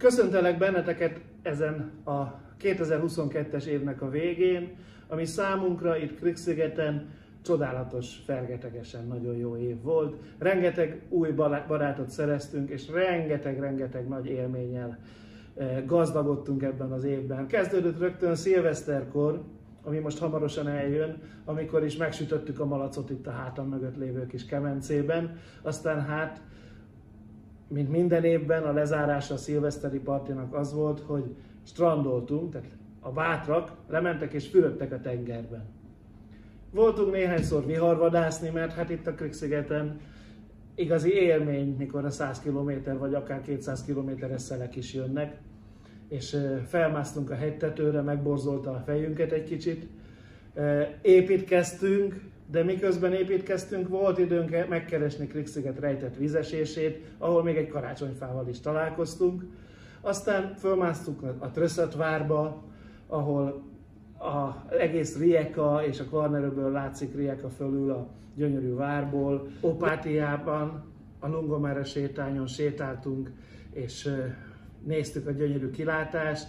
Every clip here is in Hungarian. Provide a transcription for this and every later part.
Köszöntelek benneteket ezen a 2022-es évnek a végén, ami számunkra itt Krk-szigeten csodálatos, fergetegesen nagyon jó év volt. Rengeteg új barátot szereztünk, és rengeteg nagy élménnyel gazdagodtunk ebben az évben. Kezdődött rögtön szilveszterkor, ami most hamarosan eljön, amikor is megsütöttük a malacot itt a hátam mögött lévő kis kemencében. Aztán mint minden évben, a lezárása a szilveszteri partinak az volt, hogy strandoltunk, tehát a bátrak lementek és fürödtek a tengerben. Voltunk néhányszor viharvadászni, mert hát itt a Krk-szigeten igazi élmény, mikor a 100 km vagy akár 200 km-es szelek is jönnek, és felmásztunk a hegytetőre, megborzolta a fejünket egy kicsit. Építkeztünk, de miközben építkeztünk, volt időnk megkeresni Krk-sziget rejtett vízesését, ahol még egy karácsonyfával is találkoztunk. Aztán fölmásztunk a Tröszötvárba, ahol az egész Rijeka és a Kvarnerőből látszik Rijeka fölül a gyönyörű várból. Opátiában a Lungomare sétányon sétáltunk, és néztük a gyönyörű kilátást.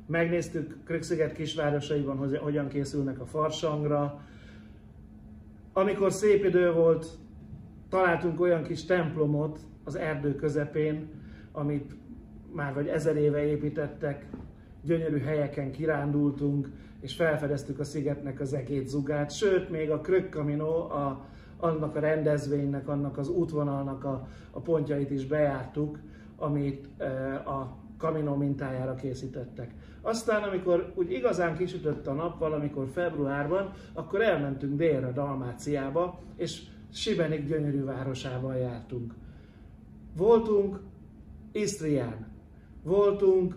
Megnéztük Krk-sziget kisvárosaiban, hogy hogyan készülnek a farsangra. Amikor szép idő volt, találtunk olyan kis templomot az erdő közepén, amit már vagy 1000 éve építettek, gyönyörű helyeken kirándultunk, és felfedeztük a szigetnek az egész zugát, sőt, még a Krk Camino, annak a rendezvénynek, annak az útvonalnak a pontjait is bejártuk, amit a Camino mintájára készítettek. Aztán, amikor úgy igazán kisütött a nap, valamikor februárban, akkor elmentünk délre, Dalmáciába, és Šibenik gyönyörű városában jártunk. Voltunk Isztrián, voltunk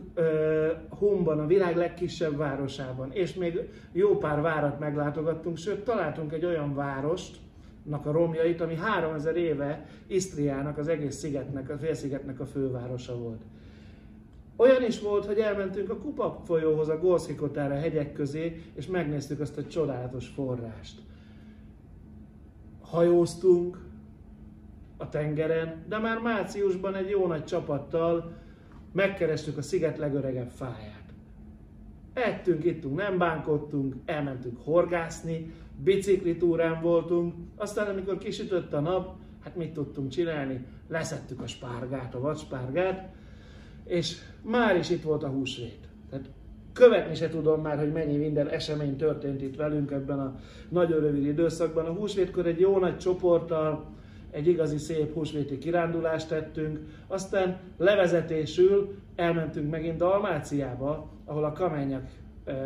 Humban, a világ legkisebb városában, és még jó pár várat meglátogattunk, sőt találtunk egy olyan városnak a romjait, ami 3000 éve Isztriának, az egész szigetnek, a félszigetnek a fővárosa volt. Olyan is volt, hogy elmentünk a Kupa folyóhoz, a Gorszkikotára hegyek közé, és megnéztük azt a csodálatos forrást. Hajóztunk a tengeren, de már márciusban egy jó nagy csapattal megkerestük a sziget legöregebb fáját. Ettünk, ittunk, nem bánkodtunk, elmentünk horgászni, biciklitúrán voltunk, aztán amikor kisütött a nap, hát mit tudtunk csinálni? Leszettük a spárgát, a vadspárgát, és már is itt volt a húsvét. Tehát követni se tudom már, hogy mennyi minden esemény történt itt velünk ebben a nagyon rövid időszakban. A húsvétkor egy jó nagy csoporttal egy igazi szép húsvéti kirándulást tettünk, aztán levezetésül elmentünk megint Dalmáciába, ahol a Kamenyak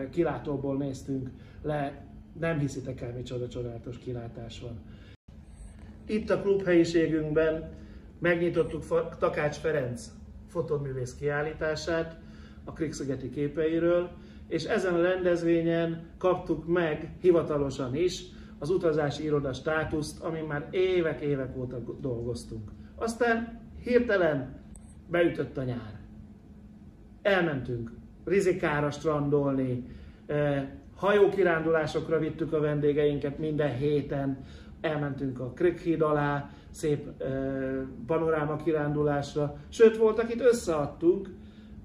kilátóból néztünk le. Nem hiszitek el, micsoda csodálatos kilátás van. Itt a klubhelyiségünkben megnyitottuk Takács Ferenc fotóművész kiállítását a Krk-szigeti képeiről, és ezen a rendezvényen kaptuk meg hivatalosan is az utazási iroda státuszt, amin már évek óta dolgoztunk. Aztán hirtelen beütött a nyár. Elmentünk Rizikára strandolni, hajókirándulásokra vittük a vendégeinket minden héten, elmentünk a Krk-híd alá, szép panoráma kirándulásra, sőt volt, akit összeadtunk,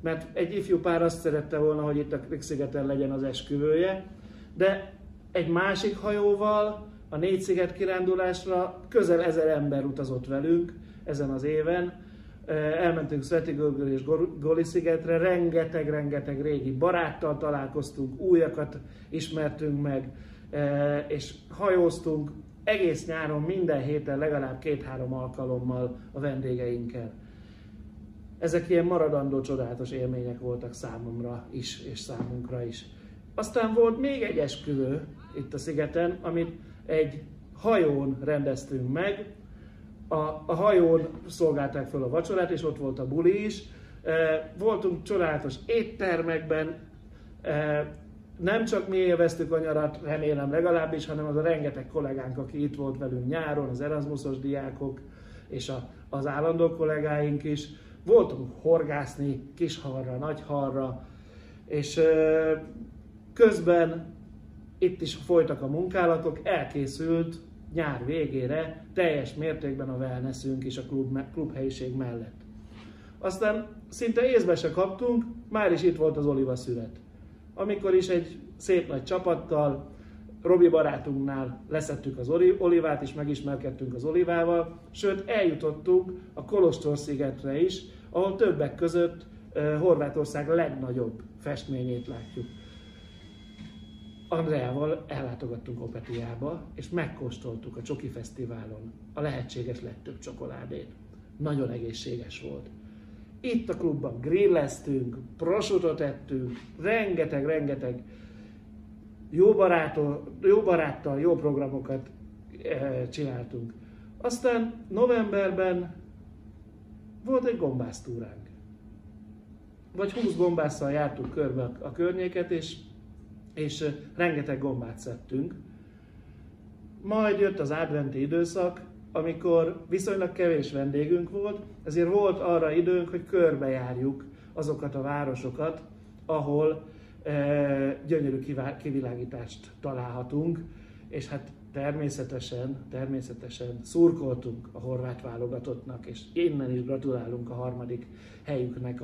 mert egy ifjú pár azt szerette volna, hogy itt a Krk-szigeten legyen az esküvője, de egy másik hajóval a 4 sziget kirándulásra közel 1000 ember utazott velünk ezen az éven. Elmentünk Svetigorgő és Goli-szigetre, rengeteg régi baráttal találkoztunk, újakat ismertünk meg, és hajóztunk egész nyáron, minden héten legalább 2-3 alkalommal a vendégeinkkel. Ezek ilyen maradandó csodálatos élmények voltak számomra is, és számunkra is. Aztán volt még egy esküvő itt a szigeten, amit egy hajón rendeztünk meg. A hajón szolgálták fel a vacsorát, és ott volt a buli is. Voltunk csodálatos éttermekben, nem csak mi élveztük a nyarat, remélem legalábbis, hanem az a rengeteg kollégánk, aki itt volt velünk nyáron, az Erasmusos diákok és az állandó kollégáink is. Voltunk horgászni Kishalra, Nagyhalra, és közben itt is folytak a munkálatok, elkészült nyár végére teljes mértékben a wellnessünk is a klubhelyiség mellett. Aztán szinte észbe se kaptunk, már is itt volt az Oliva szület. Amikor is egy szép nagy csapattal, Robi barátunknál leszettük az olivát, és megismerkedtünk az olivával, sőt eljutottunk a Kolostor-szigetre is, ahol többek között Horvátország legnagyobb festményét látjuk. Andreával ellátogattunk Opetiába, és megkóstoltuk a Csoki Fesztiválon a lehetséges legtöbb csokoládét. Nagyon egészséges volt. Itt a klubban grilleztünk, prosciuttot ettünk, rengeteg jó baráttal, jó programokat csináltunk. Aztán novemberben volt egy gombásztúránk. Vagy 20 gombásszal jártuk körbe a környéket, és rengeteg gombát szedtünk. Majd jött az adventi időszak, amikor viszonylag kevés vendégünk volt, ezért volt arra időnk, hogy körbejárjuk azokat a városokat, ahol gyönyörű kivilágítást találhatunk, és hát természetesen szurkoltunk a horvát válogatottnak, és innen is gratulálunk a 3. helyüknek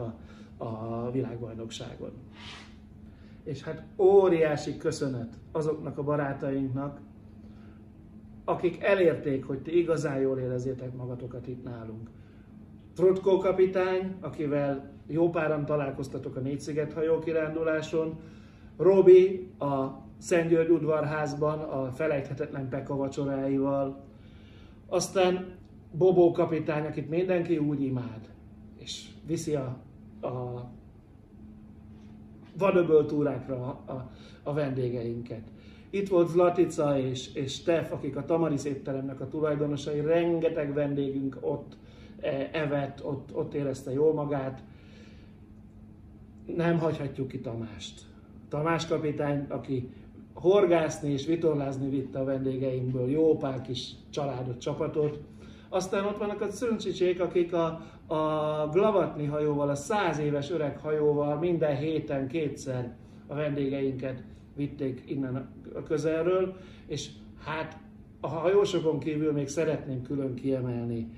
a világbajnokságon. És hát óriási köszönet azoknak a barátainknak, akik elérték, hogy ti igazán jól érezzétek magatokat itt nálunk. Trotko kapitány, akivel jó páran találkoztatok a Négysziget-hajó kiránduláson, Robi a Szentgyörgy udvarházban a felejthetetlen Peka vacsoráival, aztán Bobó kapitány, akit mindenki úgy imád, és viszi a vadöböl túrákra a vendégeinket. Itt volt Zlatica és Stef, akik a Tamaris étteremnek a tulajdonosai, rengeteg vendégünk ott evett, ott érezte jól magát. Nem hagyhatjuk ki Tamást. Tamás kapitány, aki horgászni és vitorlázni vitte a vendégeinkből jó pár kis családot, csapatot. Aztán ott vannak a Szöncsicsék, akik a Glavatni hajóval, a 100 éves öreg hajóval minden héten kétszer a vendégeinket vitték innen a közelről, és hát a hajósokon kívül még szeretném külön kiemelni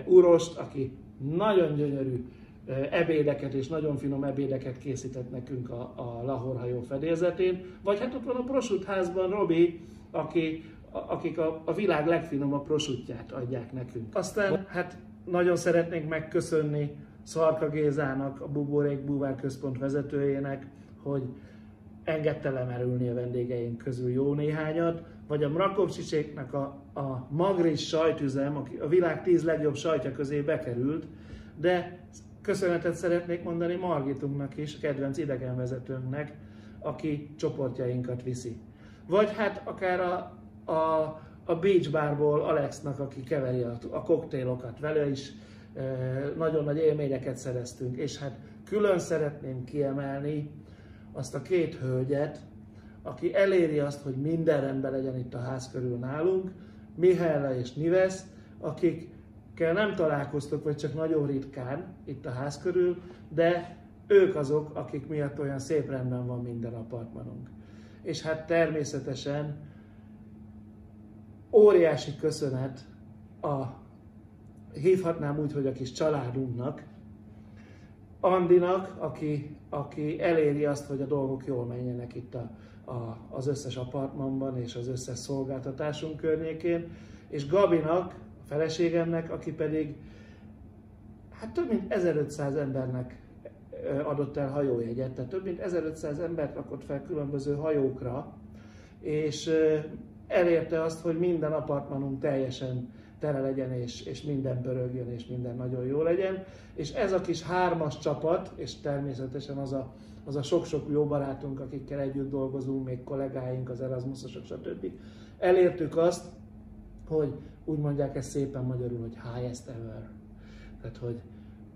Urost, aki nagyon gyönyörű ebédeket és nagyon finom ebédeket készített nekünk a Lahore hajó fedélzetén, vagy hát ott van a prosciuttházban Robi, akik a világ legfinomabb prosciutját adják nekünk. Aztán hát nagyon szeretnénk megköszönni Szarka Gézának, a Buborék Búvár Központ vezetőjének, hogy engedte lemerülni a vendégeink közül jó néhányat, vagy a Mrakovcsicséknek a Magris sajtüzem, aki a világ 10 legjobb sajtja közé bekerült, de köszönetet szeretnék mondani Margitunknak is, a kedvenc idegenvezetőnknek, aki csoportjainkat viszi. Vagy hát akár a Beach Barból Alexnak, aki keveri a koktélokat, vele is nagyon nagy élményeket szereztünk, és hát külön szeretném kiemelni azt a 2 hölgyet, aki eléri azt, hogy minden rendben legyen itt a ház körül nálunk, Mihály és Nives, akikkel nem találkoztok, vagy csak nagyon ritkán itt a ház körül, de ők azok, akik miatt olyan szép rendben van minden apartmanunk. És hát természetesen óriási köszönet hívhatnám úgy, hogy a kis családunknak, Andinak, aki eléri azt, hogy a dolgok jól menjenek itt az összes apartmanban és az összes szolgáltatásunk környékén, és Gabinak, a feleségemnek, aki pedig hát több mint 1500 embernek adott el hajójegyet, tehát több mint 1500 embert rakott fel különböző hajókra, és elérte azt, hogy minden apartmanunk teljesen tele legyen, és minden pörögjön, és minden nagyon jó legyen. És ez a kis 3-as csapat, és természetesen az a sok-sok jó barátunk, akikkel együtt dolgozunk, még kollégáink, az Erasmusosok, stb. Elértük azt, hogy úgy mondják ezt szépen magyarul, hogy highest ever. Tehát, hogy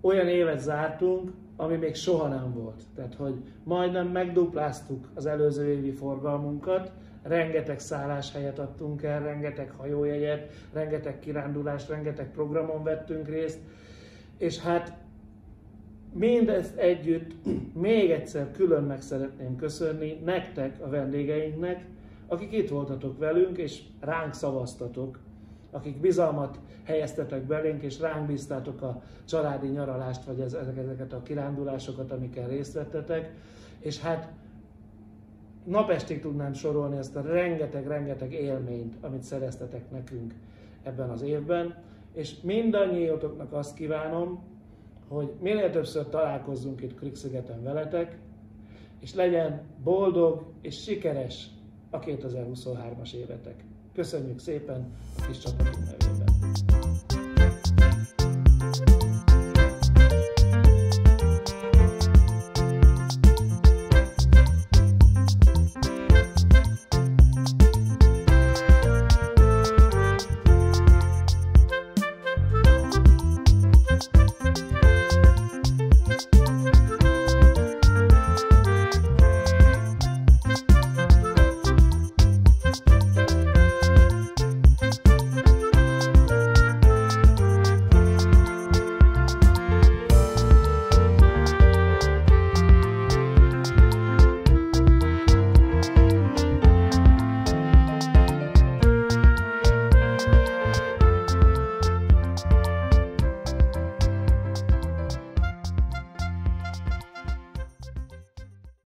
olyan évet zártunk, ami még soha nem volt. Tehát, hogy majdnem megdupláztuk az előző évi forgalmunkat, rengeteg szálláshelyet adtunk el, rengeteg hajójegyet, rengeteg kirándulást, rengeteg programon vettünk részt, és hát mindezt együtt még egyszer külön meg szeretném köszönni nektek, a vendégeinknek, akik itt voltatok velünk, és ránk szavaztatok akik bizalmat helyeztetek belénk, és ránk bíztátok a családi nyaralást, vagy ezeket a kirándulásokat, amikkel részt vettetek. És hát napestig tudnám sorolni ezt a rengeteg élményt, amit szereztetek nekünk ebben az évben, és mindannyiótoknak azt kívánom, hogy minél többször találkozzunk itt Krük-szigeten veletek, és legyen boldog és sikeres a 2023-as évetek. Köszönjük szépen a kis csapatunk nevében!